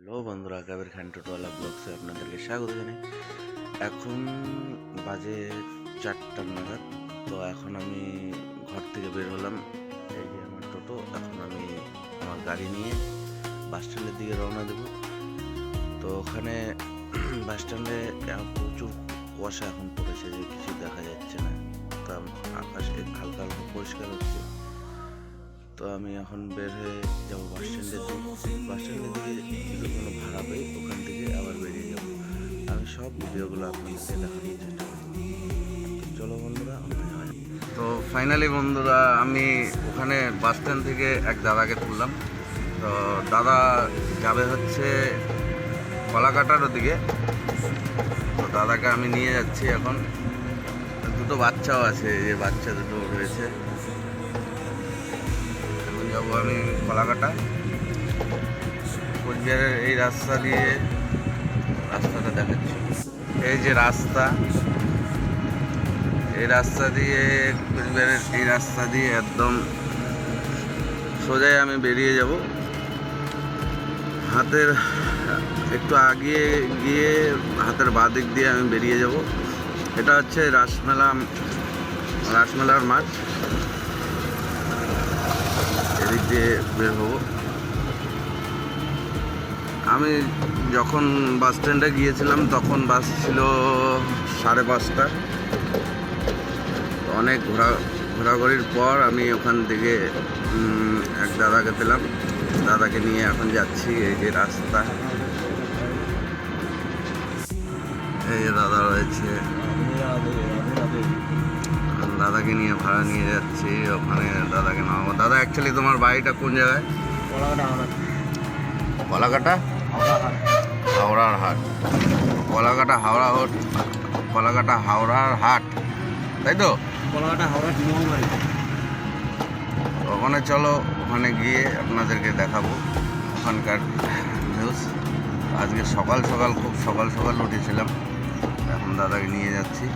Hello বন্ধুরা, কাবের খান টোটোওয়ালা ব্লগসে আপনাদেরকে স্বাগত জানাই। এখন বাজে 4টা নাগাদ। তো এখন আমি ঘর থেকে বের হলাম। এই যে আমার টোটো। এখন আমি আমার গাড়ি নিয়ে বাস স্ট্যান্ডের দিকে রওনা দেব। তো ওখানে বাস স্ট্যান্ডে প্রচুর কুয়াশা এখন পড়েছে, যে কিছু দেখা যাচ্ছে না। তো আকাশ হালকা হালকা পরিষ্কার হচ্ছে। তো আমি এখন বের হয়ে যাবো বাস স্ট্যান্ডের দিকে। বাস স্ট্যান্ডের দিকে যদি কোনো ভাড়া পাই, ওখান থেকে আবার বেরিয়ে যাব। আমি সব ভিডিওগুলো আপনাদেরকে দেখানোর চেষ্টা করব। চলো বন্ধুরা, আমরা যাওয়া যাক। তো ফাইনালি বন্ধুরা, আমি ওখানে বাস স্ট্যান্ড থেকে এক দাদাকে তুললাম। তো দাদা যাবে হচ্ছে কলাকাটার ওদিকে। তো দাদাকে আমি নিয়ে যাচ্ছি এখন। দুটো বাচ্চাও আছে, যে বাচ্চা দুটো রয়েছে। যাবো আমি কলাকাটা। কোচবিহারের এই রাস্তা দিয়ে, রাস্তাটা দেখাচ্ছি, এই যে রাস্তা, এই রাস্তা দিয়ে, কোচবিহারের এই রাস্তা দিয়ে একদম সোজাই আমি বেরিয়ে যাব। হাতের একটু আগিয়ে গিয়ে হাতের বাঁ দিক দিয়ে আমি বেরিয়ে যাব। এটা হচ্ছে রাসমেলার মাঠ। এদিক দিয়ে বের হব। আমি যখন বাস স্ট্যান্ডে গিয়েছিলাম তখন বাস ছিল 5:30। অনেক ঘোরাঘুরির পর আমি ওখান থেকে এক দাদাকে পেলাম। দাদাকে নিয়ে এখন যাচ্ছি। এই যে রাস্তা, এই যে দাদা রয়েছে, দাদাকে নিয়ে ভাড়া নিয়ে যাচ্ছি। ওখানে দাদাকে নামাবো। দাদা, অ্যাকচুয়ালি তোমার বাড়িটা কোন জায়গায়? কলাকাটা হাওড়ার হাট। কলাকাটা হাওড়ার হাট, তাই তো? ওখানে চলো, ওখানে গিয়ে আপনাদেরকে দেখাবো ওখানকার নিউজ। আজকে সকাল সকাল, খুব সকাল সকাল উঠেছিলাম। এখন দাদাকে নিয়ে যাচ্ছি।